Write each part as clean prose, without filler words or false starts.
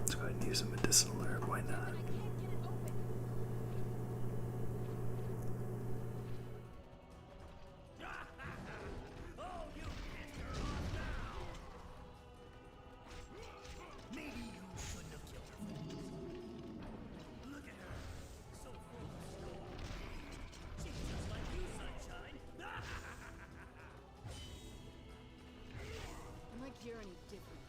Let's go ahead and use a medicinal herb, why not? You're any different.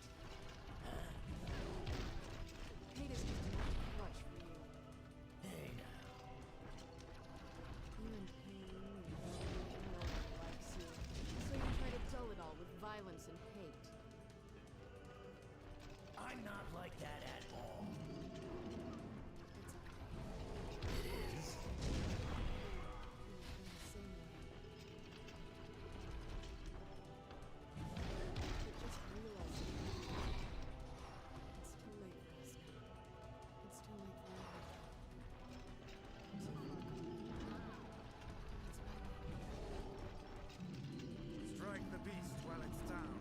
Hate is just another crutch for you. Hey now. You're in pain, and nobody likes you. So you try to dull it all with violence and hate. I'm not like that at all. It's okay. It is. You're the same way. But just realize it. It's too late for us now. It's too late for everything. So far gone. It's Strike the beast while it's down.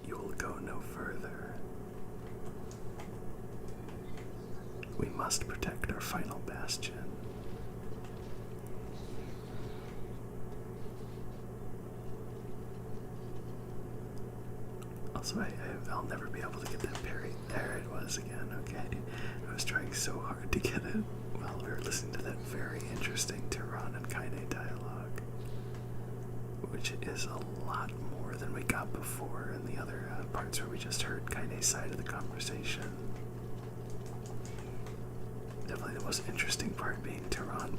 You will go no further. We must protect our final bastion. Also, I'll never be able to get that parry. There it was again, okay. I was trying so hard to get it while we were listening to that very interesting Tehran and Kaine dialogue, which is a lot more than we got before in the other parts where we just heard Kaine's side of the conversation. Definitely the most interesting part being Tehran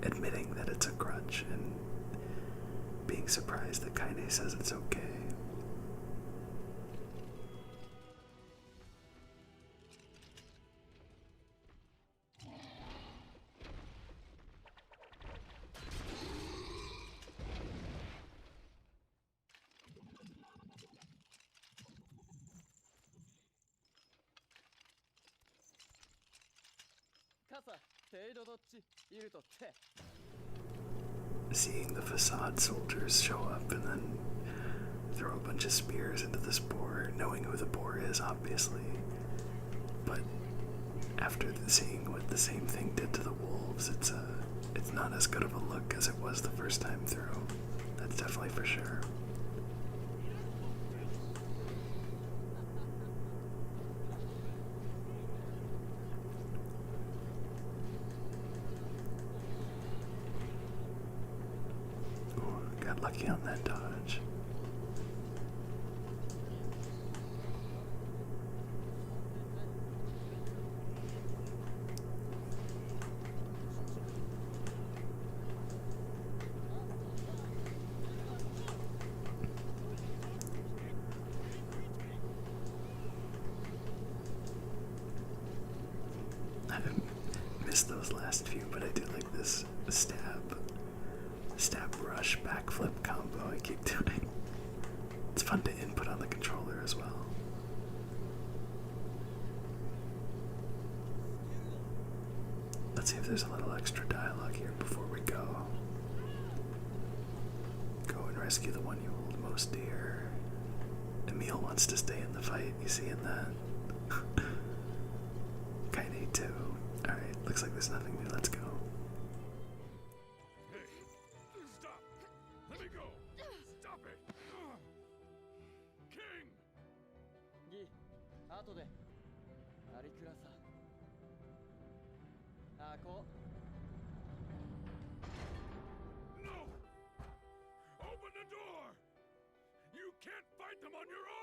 admitting that it's a grudge and being surprised that Kaine says it's okay. Seeing the facade soldiers show up and then throw a bunch of spears into this boar, knowing who the boar is, obviously. But after seeing what the same thing did to the wolves, it's not as good of a look as it was the first time through. That's definitely for sure. Got lucky on that dodge. I missed those last few, but I do like this stab rush backflip combo I keep doing. It's fun to input on the controller as well. Let's see if there's a little extra dialogue here before we go. Go and rescue the one you hold most dear. Emil wants to stay in the fight, you see in that? Kaine too. Alright, looks like there's nothing new, let's go. No! Open the door! You can't fight them on your own!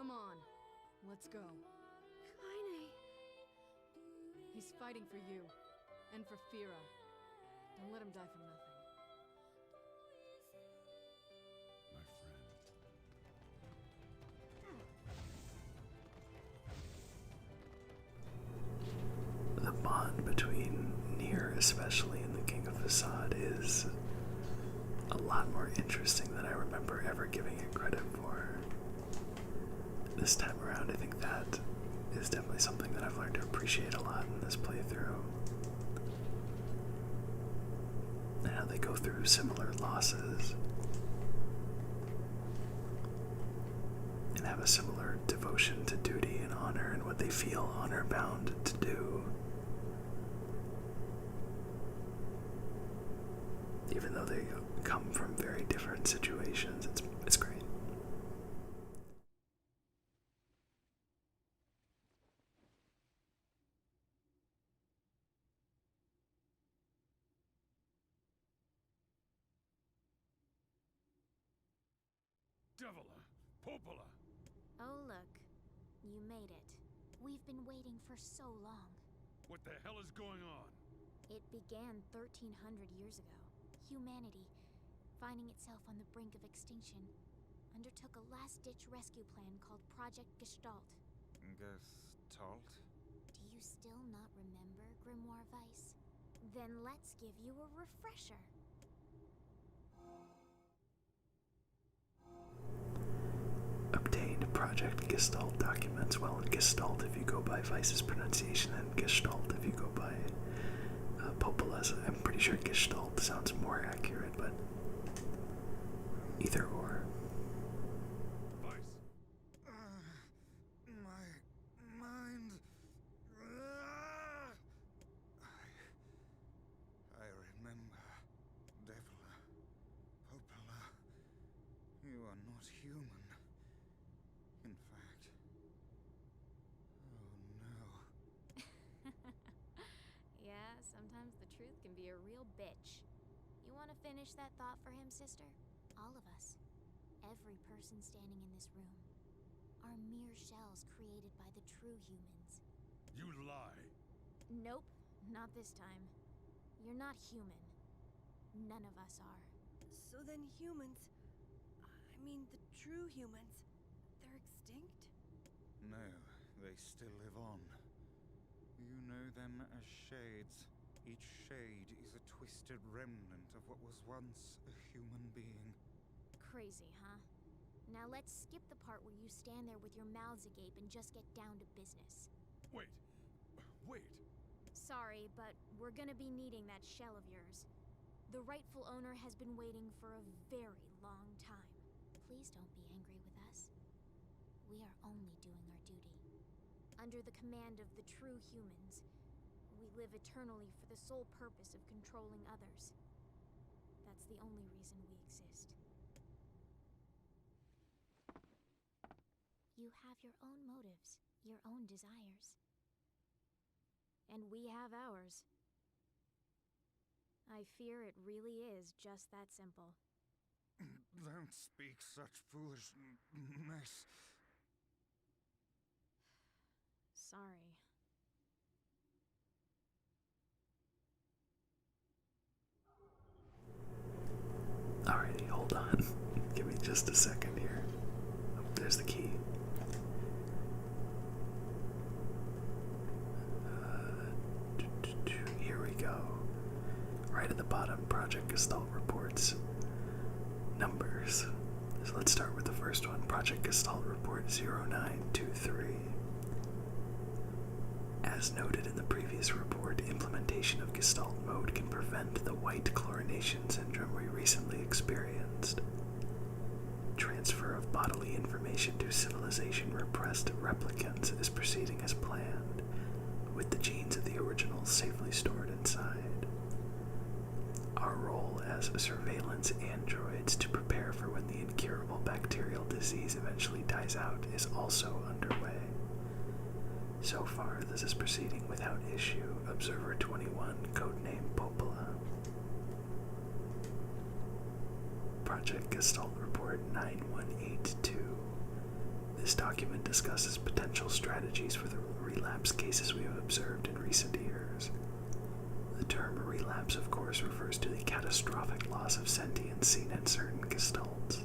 Come on. Let's go. Kleine. He's fighting for you. And for Fira. Don't let him die for nothing. My friend. The bond between Nier, especially in the King of Facade, is a lot more interesting than I remember ever giving it credit for. This time around, I think that is definitely something that I've learned to appreciate a lot in this playthrough. And how they go through similar losses and have a similar devotion to duty and honor and what they feel honor bound to do. Even though they come from very different situations, it's great. Devila! Popola! Oh, look. You made it. We've been waiting for so long. What the hell is going on? It began 1,300 years ago. Humanity, finding itself on the brink of extinction, undertook a last-ditch rescue plan called Project Gestalt. Gestalt? Do you still not remember, Grimoire Weiss? Then let's give you a refresher. Obtained Project Gestalt documents. Well, Gestalt if you go by Weiss's pronunciation, and Gestalt if you go by Popola's. I'm pretty sure Gestalt sounds more accurate, but either or. Vice! My mind. I remember. Devila. Popola. You are not human. In fact. Oh no. Yeah, sometimes the truth can be a real bitch. You want to finish that thought for him, sister? All of us, every person standing in this room, are mere shells created by the true humans. You lie! Nope, not this time. You're not human. None of us are. So then humans, I mean the true humans, they're extinct? No, they still live on. You know them as shades. Each shade is a twisted remnant of what was once a human being. Crazy, huh? Now let's skip the part where you stand there with your mouths agape and just get down to business. Wait! Wait! Sorry, but we're gonna be needing that shell of yours. The rightful owner has been waiting for a very long time. Please don't be angry with us. We are only doing our duty. Under the command of the true humans, we live eternally for the sole purpose of controlling others. That's the only reason we exist. You have your own motives, your own desires. And we have ours. I fear it really is just that simple. Don't speak such foolishness. Sorry. Alrighty, hold on. Give me just a second here. Oh, there's the key. Here we go. Right at the bottom, Project Gestalt reports numbers. So let's start with the first one. Project Gestalt Report 0923. As noted in the previous report, implementation of Gestalt mode can prevent the white chlorination syndrome we recently experienced. Transfer of bodily information to civilization-repressed replicants is proceeding as planned, with the genes of the originals safely stored inside. Our role as surveillance androids to prepare for when the incurable bacterial disease eventually dies out is also underway. So far, this is proceeding without issue. Observer 21, codename Popola. Project Gestalt Report 9182. This document discusses potential strategies for the relapse cases we have observed in recent years. The term relapse, of course, refers to the catastrophic loss of sentience seen in certain gestalts.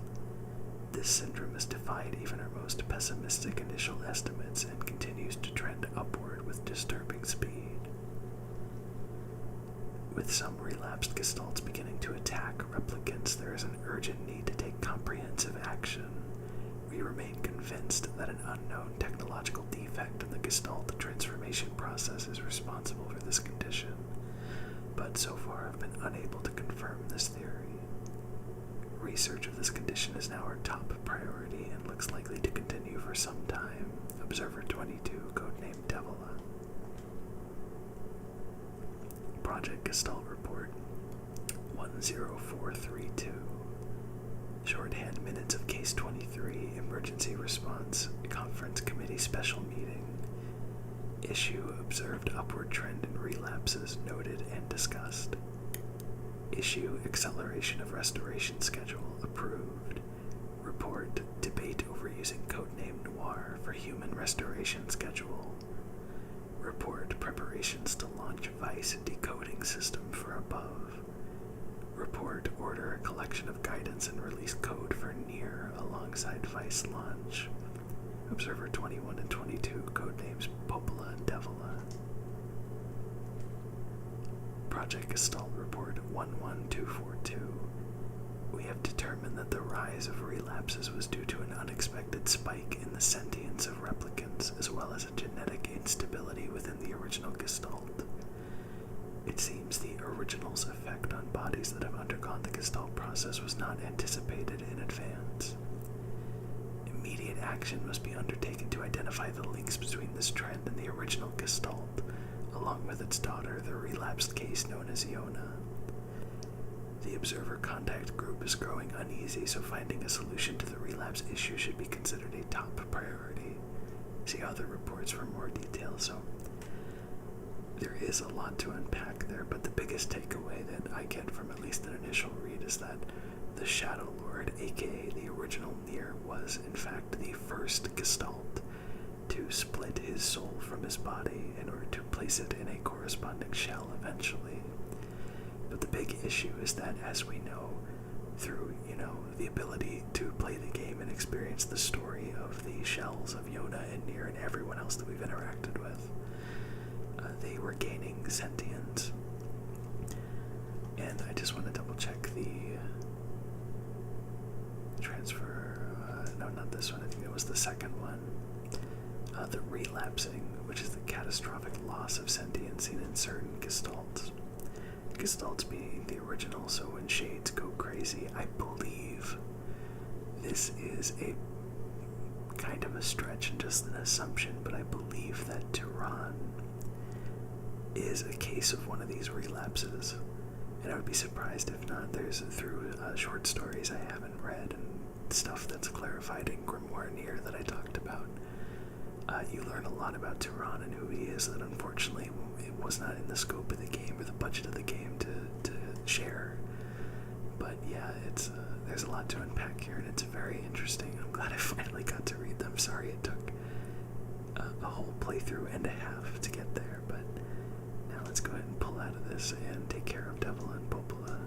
This syndrome has defied even our most pessimistic initial estimates and continues to trend upward with disturbing speed. With some relapsed gestalts beginning to attack replicants, there is an urgent need to take comprehensive action. We remain convinced that an unknown technological defect in the gestalt transformation process is responsible for this condition, but so far have been unable to confirm this theory. Research of this condition is now our top priority and looks likely to continue for some time. Observer 22, codenamed Devila. Project Gestalt Report 10432. Shorthand minutes of Case 23, Emergency Response, Conference Committee Special Meeting. Issue observed upward trend in relapses noted and discussed. Issue acceleration of restoration schedule approved. Report debate over using codename Noir for human restoration schedule. Report preparations to launch Vice decoding system for above. Report order a collection of guidance and release code for Nier alongside Vice launch. Observer 21 and 22, codenames Popola and Devila. Project Gestalt Report 11242. We have determined that the rise of relapses was due to an unexpected spike in the sentience of replicants, as well as a genetic instability within the original Gestalt. It seems the original's effect on bodies that have undergone the Gestalt process was not anticipated in advance. Immediate action must be undertaken to identify the links between this trend and the original Gestalt, along with its daughter, the relapsed case known as Yona. The observer contact group is growing uneasy, so finding a solution to the relapse issue should be considered a top priority. See other reports for more details. So there is a lot to unpack there, but the biggest takeaway that I get from at least an initial read is that the Shadow Lord, aka the original Nier, was in fact the first Gestalt to split his soul from his body in order to place it in a corresponding shell eventually. But the big issue is that, as we know, through, the ability to play the game and experience the story of the shells of Yona and Nier and everyone else that we've interacted with, they were gaining sentience. And I just want to double check the transfer, no, not this one, I think it was the second one. The relapsing, which is the catastrophic loss of sentience seen in certain gestalts. Gestalts being the original, so when shades go crazy, I believe this is a kind of a stretch and just an assumption, but I believe that Tehran is a case of one of these relapses. And I would be surprised if not. There's, through short stories I haven't read and stuff that's clarified in Grimoire Nier that I talked about, you learn a lot about Tehran and who he is that unfortunately it was not in the scope of the game or the budget of the game to share. But yeah, it's there's a lot to unpack here, and it's very interesting. I'm glad I finally got to read them. Sorry it took a whole playthrough and a half to get there, but now let's go ahead and pull out of this and take care of Devila and Popola,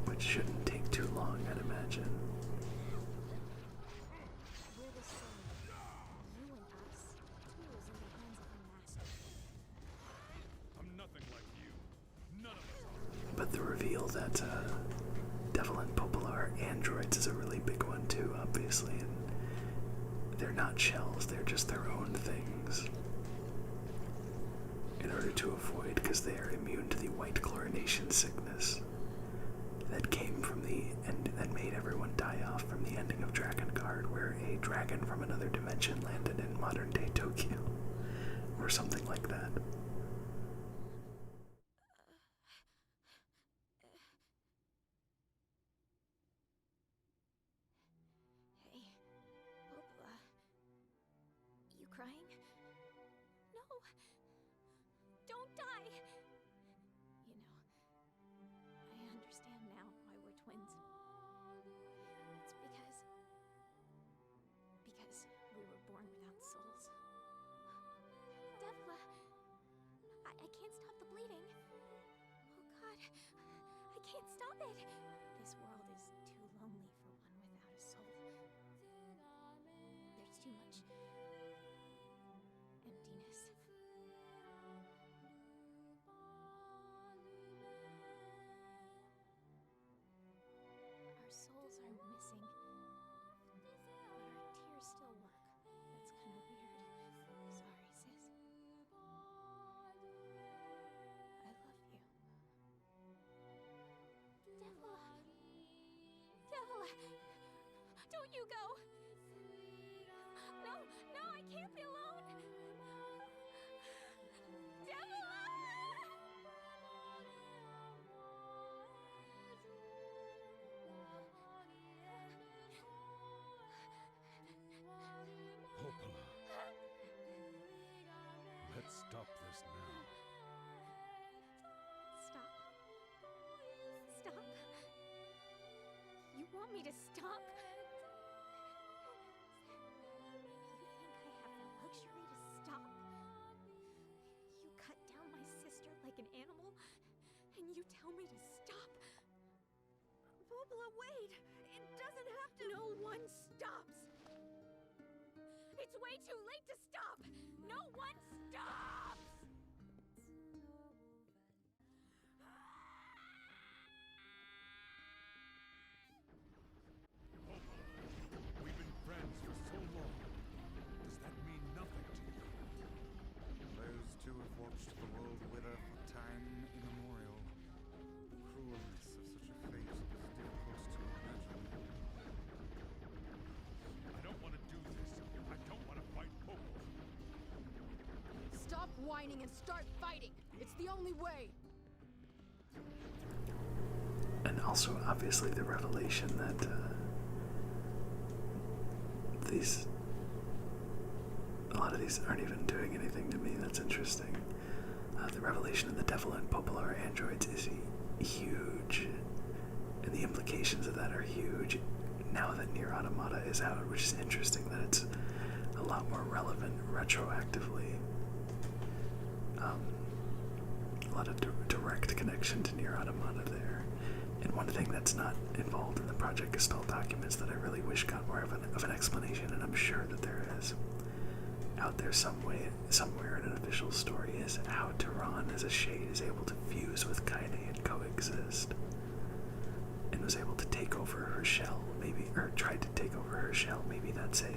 which shouldn't take too long, I'd imagine. We're the same. You and us, tools in the hands of a master. I'm nothing like you. None of us are. But the reveal that Devila and Popola are androids is a really big one too, obviously, and they're not shells, they're just their own things. In order to avoid, because they are immune to the white chlorination sickness that came from that made everyone die off from the ending of Dragon Guard, where a dragon from another dimension landed in modern day Tokyo, or something like that. Hey, Popola. You crying? No! Don't die! I understand now why we're twins. souls. Devla, I can't stop the bleeding. Oh God, I can't stop it. This world is too lonely for one without a soul. There's too much emptiness. Our souls are missing, but our tears still work. That's kind of weird. Sorry, sis. I love you. Devla! Devla! Don't you go! No, no, I can't be alone! Devla! Popola. Let's stop this now. Stop. Stop. You want me to stop? You think I have the luxury to stop? You cut down my sister like an animal, and you tell me to stop? Popola, wait! It doesn't have to. No one stops! It's way too late to stop! No one stops! We've been friends for so long. Does that mean nothing to you? Those two have watched the world wither for time immemorial. The cruelness of such a fate is difficult to imagine. I don't want to do this. I don't want to fight Popola. Stop whining and start fighting! It's the only way! And also, obviously, the revelation that a lot of these aren't even doing anything to me. That's interesting. The revelation that the devil and Popola are androids is huge, and the implications of that are huge. Now that Nier Automata is out, which is interesting that it's a lot more relevant retroactively. A lot of direct connection to Nier Automata there. And one thing that's not involved in the Project Gestalt documents that I really wish got more of an explanation, and I'm sure that there is, out there somewhere in an official story, is how Tehran as a shade is able to fuse with Kaine and coexist. And was able to take over her shell, maybe, or tried to take over her shell. Maybe that's a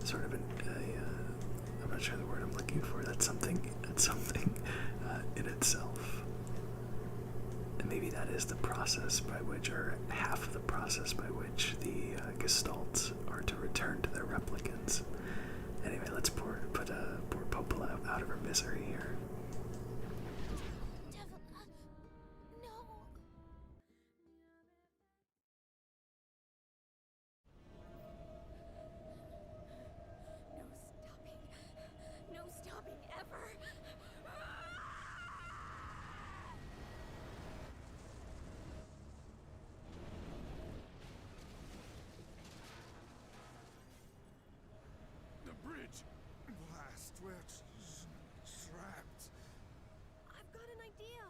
sort of I'm not sure the word I'm looking for. That's something in itself. And maybe that is the process by which, or half of the process by which the Gestalts are to return to their replicants. Anyway, let's put poor Popola out of her misery here. Devla, no! No stopping ever! The bridge! Blast, we're trapped. I've got an idea!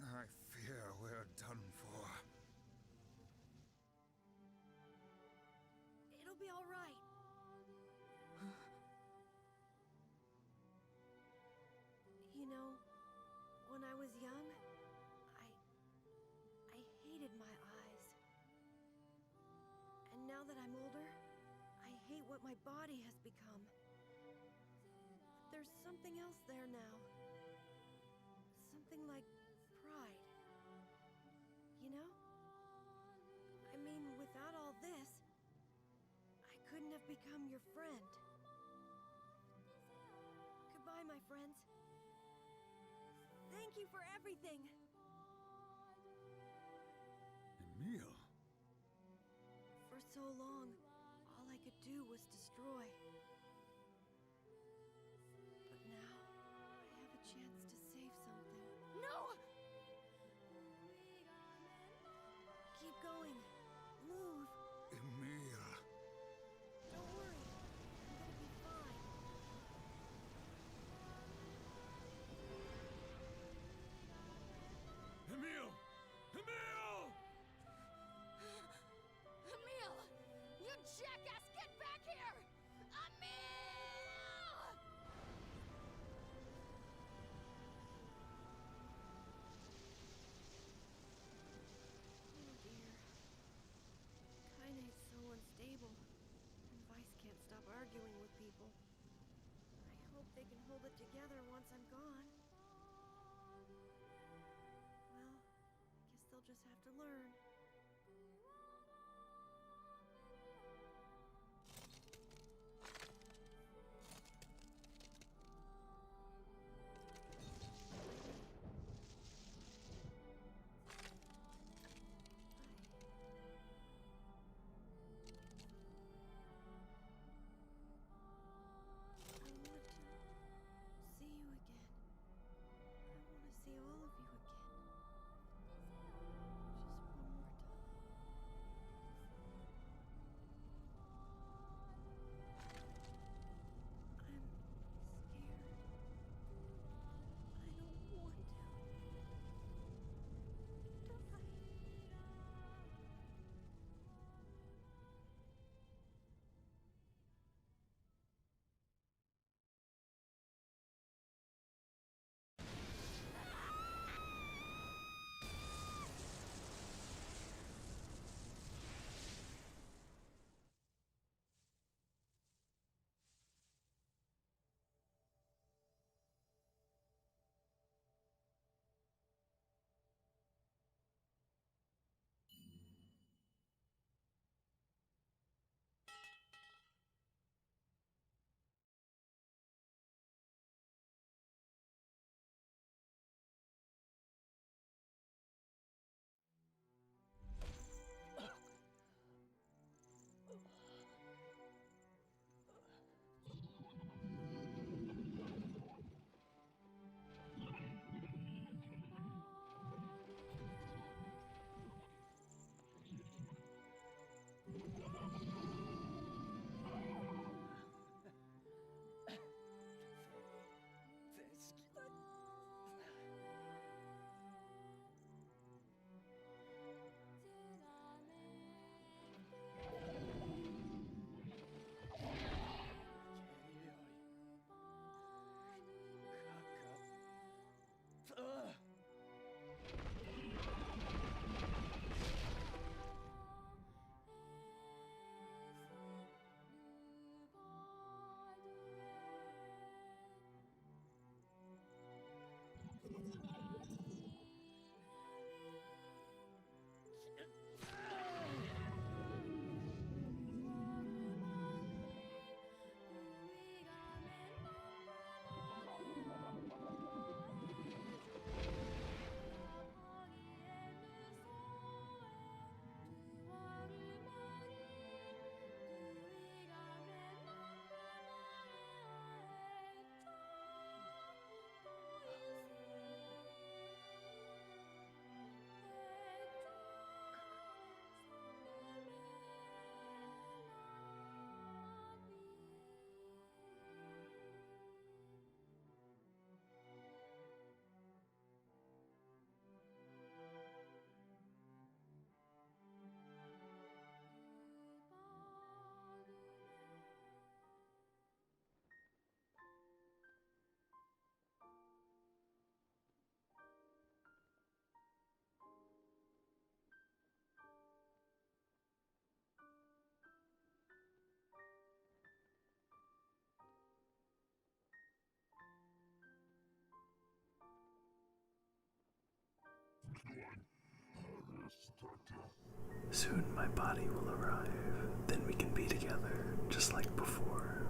I fear we're done for. It'll be alright. You know, when I was young, I hated my eyes. And now that I'm older, I hate what my body has become. But there's something else there now. Something like pride. You know? I mean, without all this, I couldn't have become your friend. Goodbye, my friends. Thank you for everything. Emil? For For so long, all I could do was destroy. But now, I have a chance to save something. No! Keep going. Move. Emil. Don't worry. I'm gonna be fine. Emil! Emil! Emil! You jackass, get back here! Emil! Oh dear. Kaine's so unstable. And Vice can't stop arguing with people. I hope they can hold it together once I'm gone. Well, guess they'll just have to learn. I want to see you again. I want to see all of you again. Just one more time. I'm scared. I don't want to. Soon my body will arrive, then we can be together, just like before.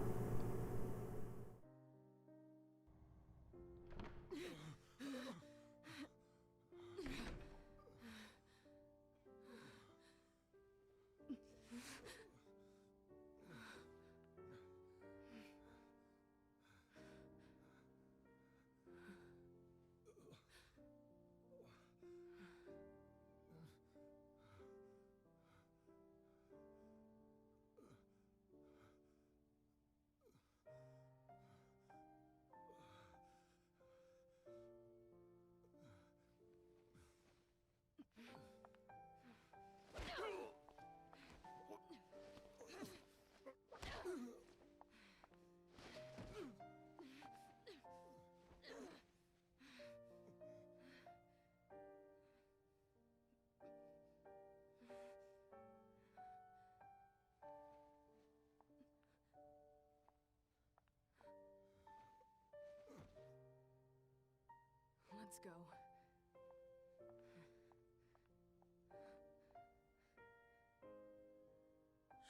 Let's go.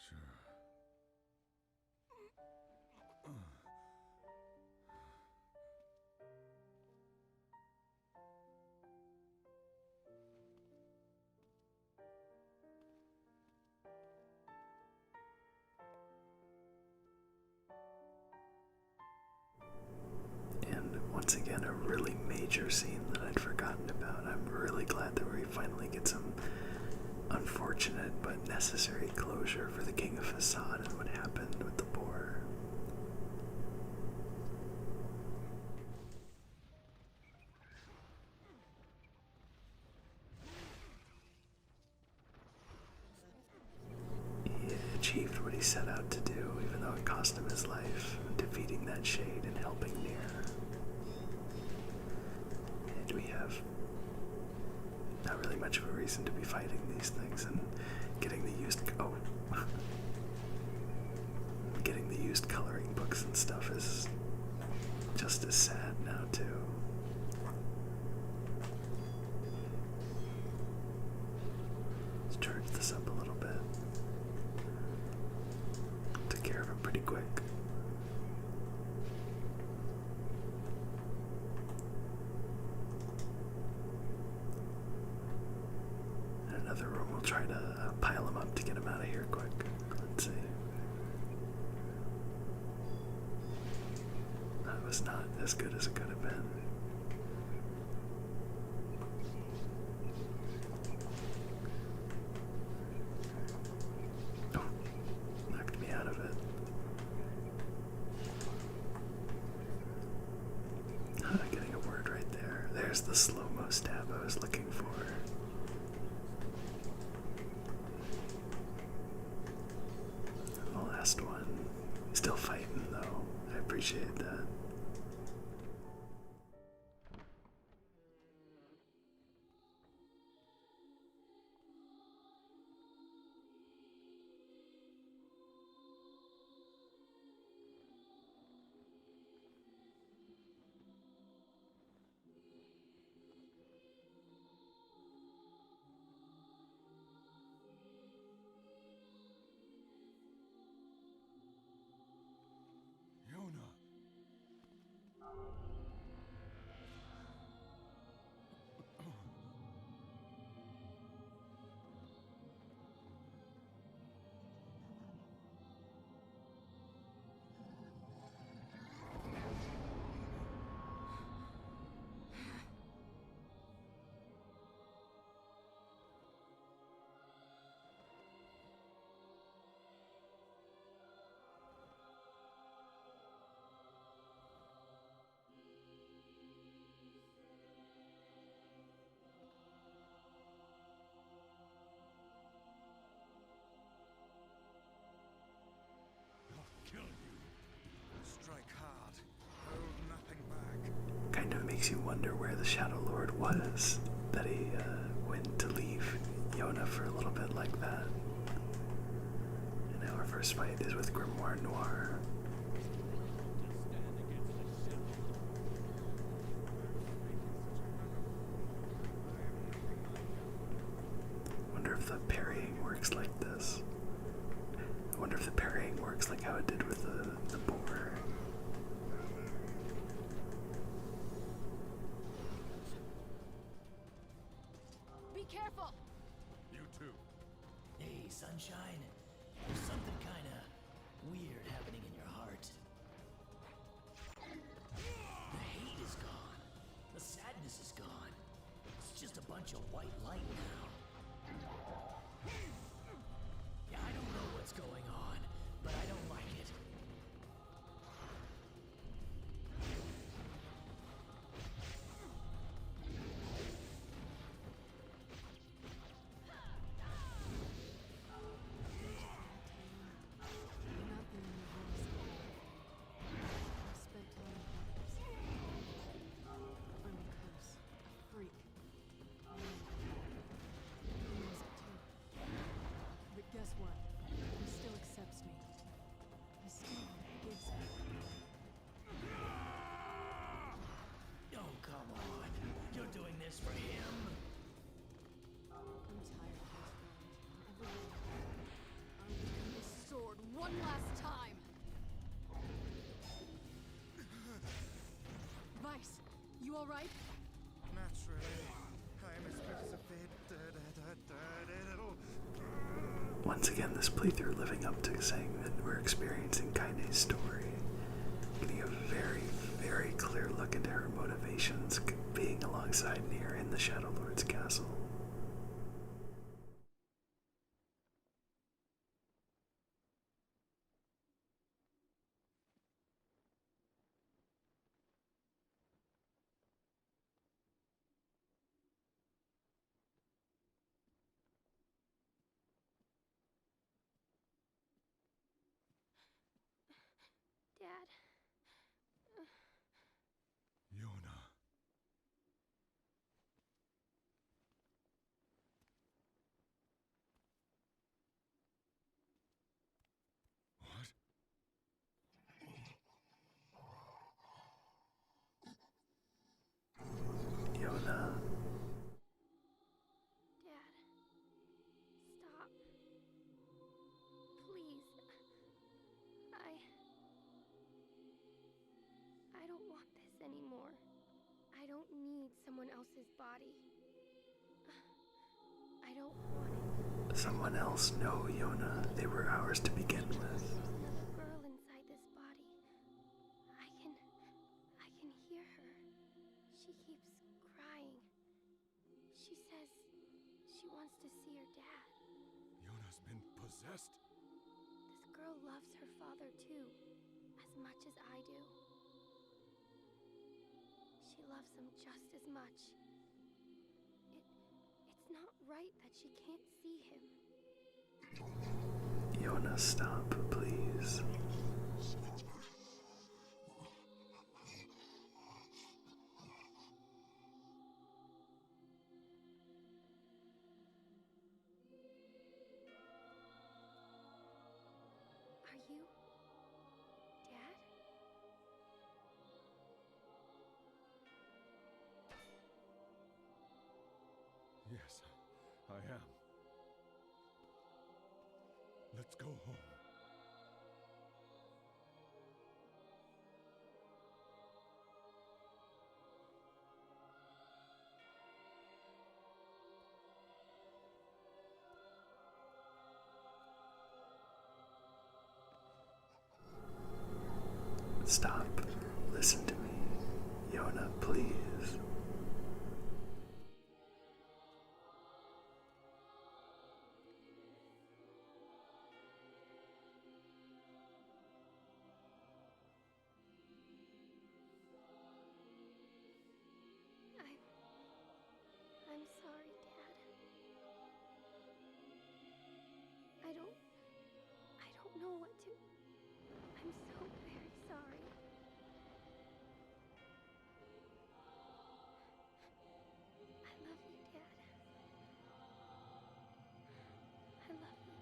Sure. And once again, a really major scene that I'd forgotten about. I'm really glad that we finally get some unfortunate but necessary closure for the King of Facade and what happened with the boar. He achieved what he set out to do, even though it cost him his life, defeating that shade and helping Nier. And we have not really much of a reason to be fighting these things, and getting the used getting the used coloring books and stuff is just as sad now too. Let's charge this up a little bit. Took care of him pretty quick. In another room, we'll try to pile him up to get him out of here quick. Let's see. That was not as good as it could have been. Oh, knocked me out of it. Getting a word right there. There's the slow-mo stab I was looking for. The last one. Still fighting though. I appreciate that. Yona! I'll kill you. Strike hard. Hold nothing back. Kind of makes you wonder where the Shadow Lord was, that he went to leave Yona for a little bit like that. And now our first fight is with Grimoire Noir. Wonder if the parrying works like this. I wonder if the parrying works like how it did with the boar. Be careful! You too. Hey, sunshine. There's something kinda weird happening in your heart. The hate is gone. The sadness is gone. It's just a bunch of white light now. Yeah, I don't know what's going on, but I don't like it. You're not the only voice. I've spent time with others. I'm a curse, a freak. this for him? I'm tired of this world. I'm wielding this sword one last time! Vice, you alright? Naturally, I am as good as a fed little. Once again, this playthrough living up to saying that we're experiencing Kaine's story. Getting a very, very clear look into her motivations being alongside Nier in the Shadow Lord's castle. Dad. Yona. What? Yona. Dad. Stop. Please. I don't want this anymore. I don't need someone else's body. I don't want it. Someone else? No, Yona. They were ours to begin with. There's another girl inside this body. I can hear her. She keeps crying. She says she wants to see her dad. Yona's been possessed? This girl loves her father too, as much as I do. She loves him just as much. It's not right that she can't see him. Yona, stop, please. Are you Dad? Yes, I am. Let's go home. Stop. Listen to me. Yona, please. I'm sorry, Dad. I don't know what to. I'm so very sorry. I love you, Dad. I love you.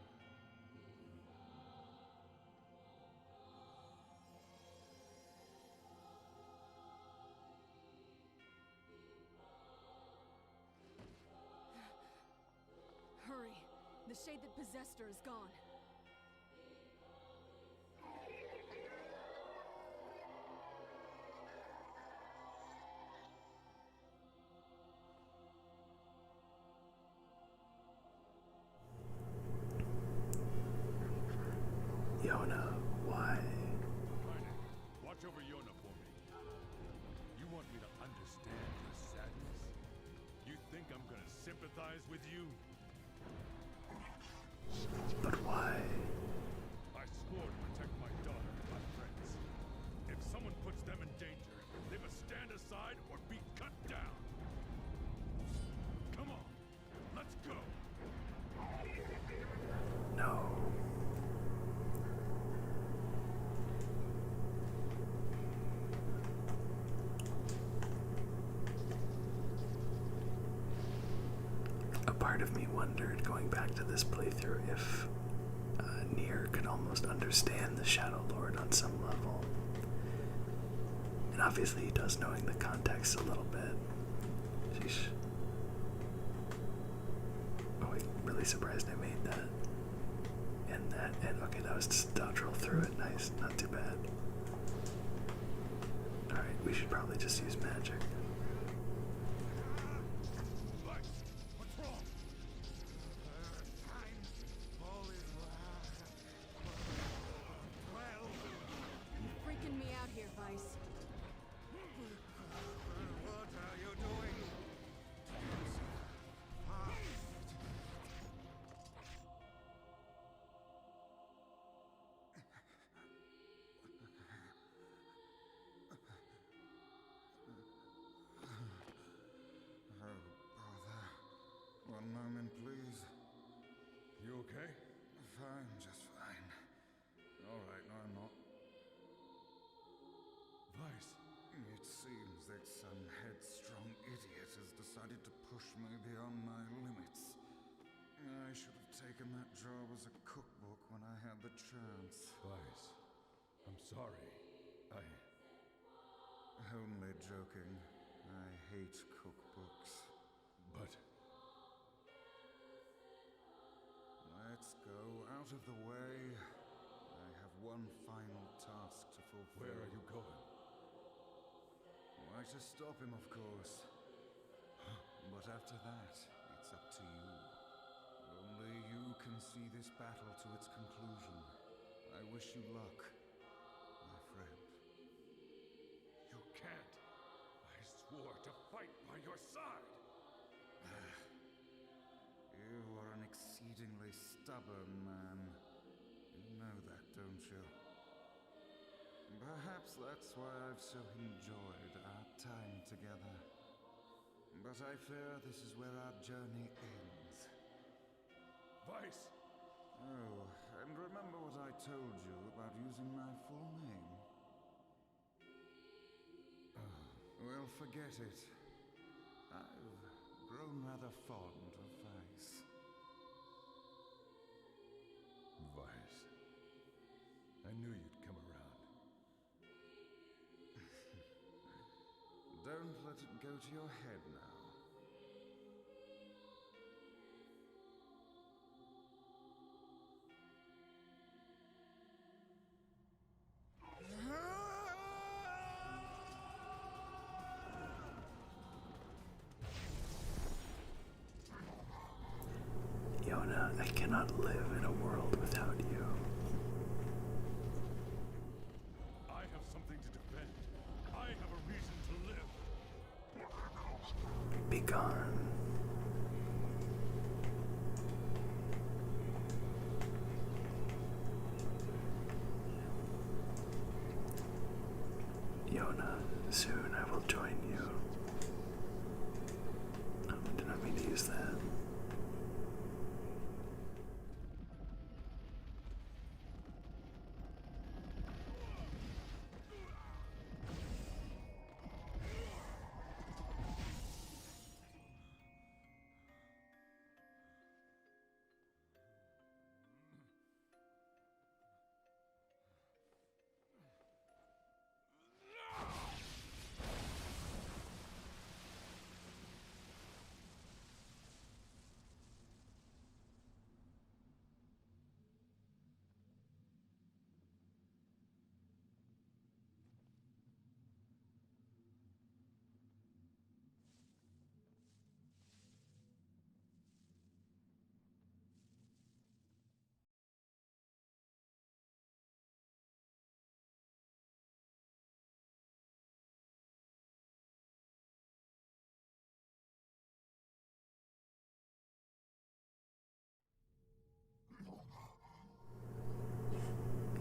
Hurry! The shade that possessed her is gone. Yona, why? Kaine, watch over Yona for me. You want me to understand your sadness? You think I'm gonna sympathize with you? But why? I swore to protect my daughter and my friends. If someone puts them in danger, they must stand aside or be cut down. Come on, let's go. No. A part of me wondered, going back to this playthrough, if Nier could almost understand the Shadow Lord on some level. And obviously he does, knowing the context a little bit. Sheesh. Oh, wait, really surprised I made that. And okay, that was just dodge roll through it. Nice, not too bad. Alright, we should probably just use magic. What's wrong? All is well. Freaking me out here, Vice. What are you doing? Oh, bother. One moment, please. You okay? Fine, just fine. All right, no, I'm not. Vice. It seems that some headstrong idiot has decided to push me beyond my limits. I should have taken that job as a cookbook when I had the chance. Vice. I'm sorry. Only joking. I hate cookbooks. But Let's go out of the way. I have one final task to fulfill. where are you going? Why, to stop him, of course. But after that, it's up to you. Only you can see this battle to its conclusion. I wish you luck, my friend. You can't. I swore to fight by your side. You are an exceedingly stubborn man. You know that, don't you? Perhaps that's why I've so enjoyed our time together. But I fear this is where our journey ends. Vice. Oh, and remember what I told you about using my full name? Well, forget it. I've grown rather fond of Vice. Vice. I knew you'd come around. Don't let it go to your head now. Yona, I cannot live in a world without you. I have something to defend. I have a reason to live. Be gone. Yona, soon I will join you. I did not mean to use that.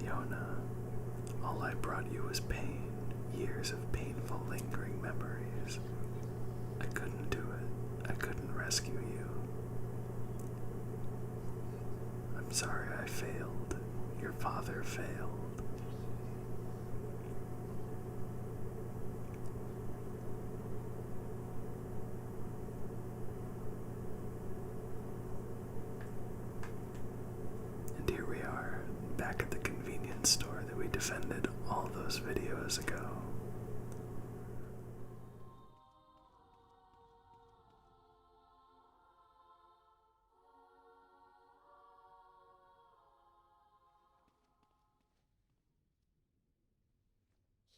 Yona, all I brought you was pain, years of painful, lingering memories. I couldn't do it. I couldn't rescue you. I'm sorry I failed. Your father failed. And here we are, back at the convenience store that we defended all those videos ago.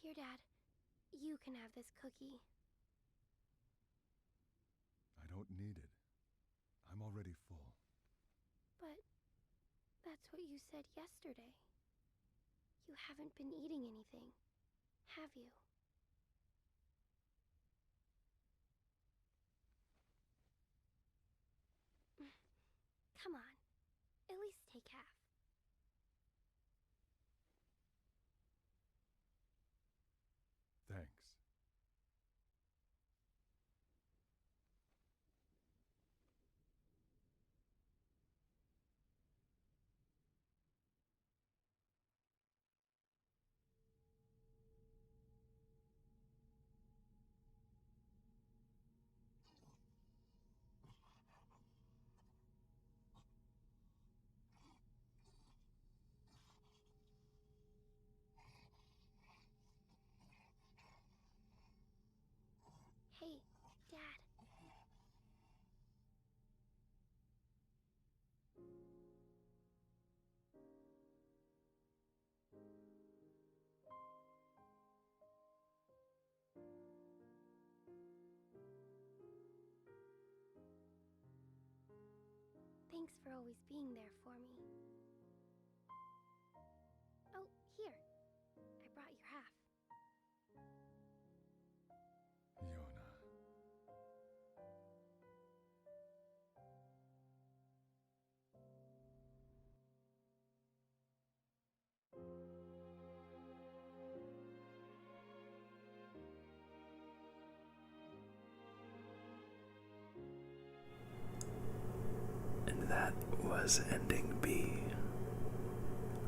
Here, Dad. You can have this cookie. I don't need it. I'm already full. But that's what you said yesterday. You haven't been eating anything, have you? Come on. At least take half. Thanks. Hey, Dad. Thanks for always being there for me. Oh, here. I brought your half. Yona. And that was ending B.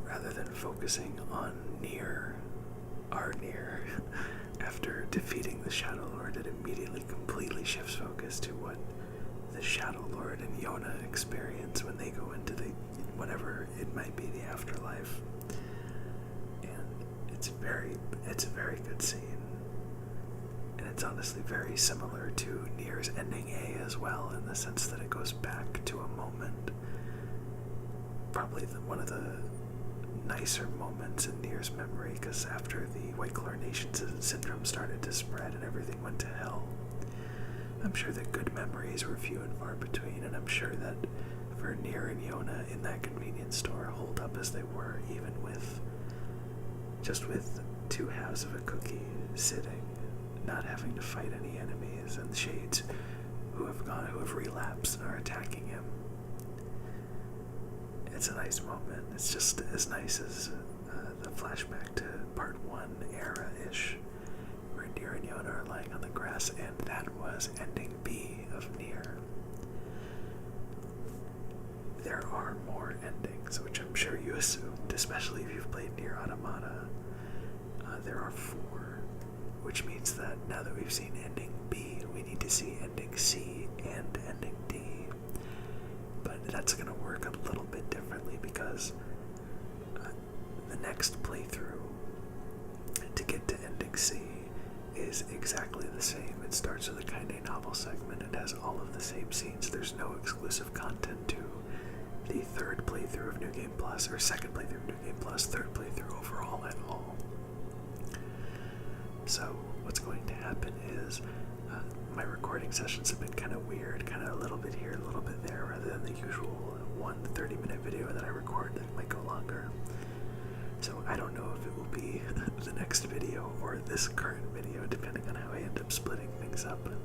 Rather than focusing on Nier, our Nier, after defeating the Shadow Lord, it immediately completely shifts focus to what the Shadow Lord and Yona experience when they go into the, whatever it might be, the afterlife. And it's a very good scene. And it's honestly very similar to Nier's ending A as well, in the sense that it goes back to a moment, probably one of the nicer moments in Nier's memory, because after the White Chlorination syndrome started to spread and everything went to hell, I'm sure that good memories were few and far between, and I'm sure that for Nier and Yona in that convenience store hold up as they were, even with two halves of a cookie sitting, not having to fight any enemies, and Shades who have relapsed and are attacking him. It's a nice moment. It's just as nice as the flashback to part 1 era-ish, where Nier and Yona are lying on the grass, and that was ending B of Nier. There are more endings, which I'm sure you assumed, especially if you've played Nier Automata. There are 4, which means that now that we've seen ending B, we need to see ending C and ending D. But that's going to work a little bit differently, because the next playthrough to get to ending C is exactly the same. It starts with a Kaine novel segment. It has all of the same scenes. There's no exclusive content to the third playthrough of New Game Plus, or second playthrough of New Game Plus, third playthrough overall at all. So what's going to happen is my recording sessions have been kind of weird, kind of a little bit here, a little bit there, rather than the usual 1 30-minute video that I record that might go longer. So I don't know if it will be the next video or this current video, depending on how I end up splitting things up. But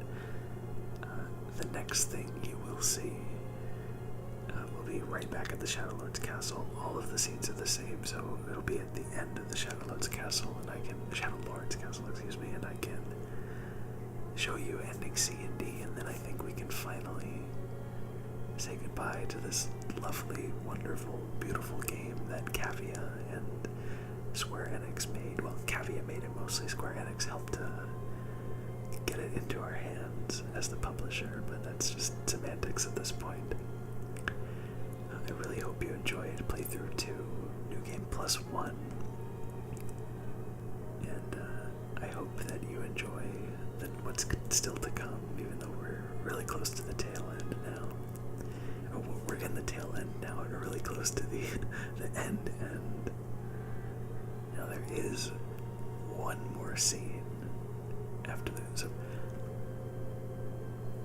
the next thing you will see will be right back at the Shadow Lord's castle. All of the scenes are the same, so it'll be at the end of the Shadow Lord's castle, and I can show you ending C and D, and then I think we can finally say goodbye to this lovely, wonderful, beautiful game that Cavia and Square Enix made. Well, Cavia made it mostly. Square Enix helped get it into our hands as the publisher, but that's just semantics at this point. I really hope you enjoyed Playthrough 2, New Game Plus 1, and I hope that you enjoy what's still to come, even though we're really close to the tail end now. Oh, we're in the tail end now, and we're really close to the end. Now there is one more scene after this. So,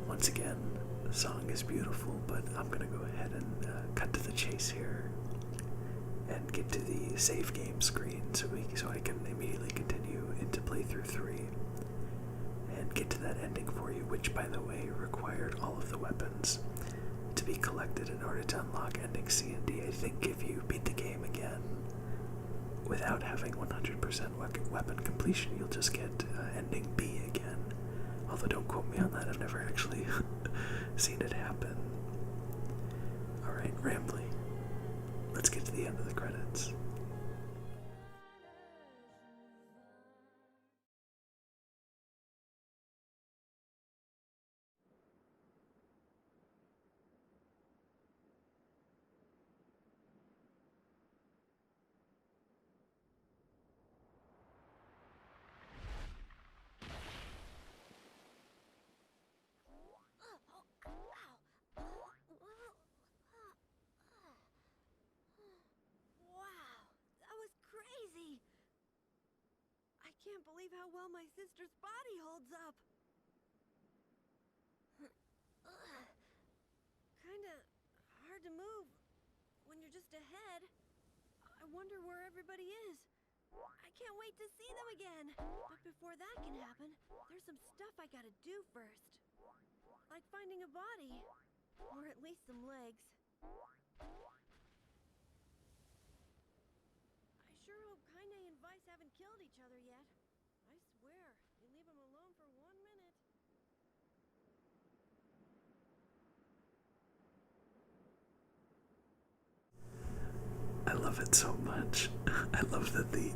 once again, the song is beautiful, but I'm gonna go ahead and cut to the chase here and get to the save game screen so I can immediately continue into playthrough 3 and get to that ending for you, which, by the way, required all of the weapons to be collected in order to unlock ending C and D. I think if you beat the game again without having 100% weapon completion, you'll just get ending B again. Although don't quote me on that, I've never actually seen it happen. Alright, rambling. Let's get to the end of the credits. Wow, that was crazy. I can't believe how well my sister's body holds up. Kinda hard to move when you're just ahead. I wonder where everybody is. I can't wait to see them again. But before that can happen, there's some stuff I gotta do first. Like finding a body. Or at least some legs. I sure hope Kaine and Vice haven't killed each other yet. I swear, you leave them alone for 1 minute. I love it so much. I love that the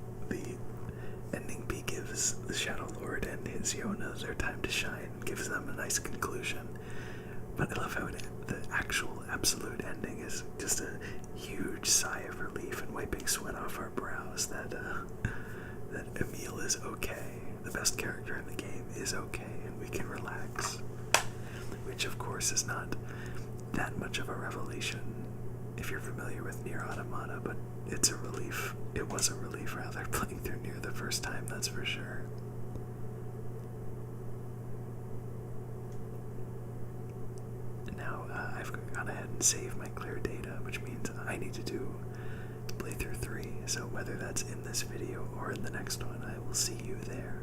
ending B gives the Shadow Lord and his Yona their time to shine, gives them a nice conclusion. But I love how the actual absolute ending is just a huge sigh of relief and wiping sweat off our brows that Emile is okay. The best character in the game is okay, and we can relax. Which, of course, is not that much of a revelation if you're familiar with Nier Automata, but it's a relief. It was a relief, rather, playing through Nier the first time, that's for sure. Now, I've gone ahead and saved my clear data, which means I need to do playthrough 3, so whether that's in this video or in the next one, I will see you there.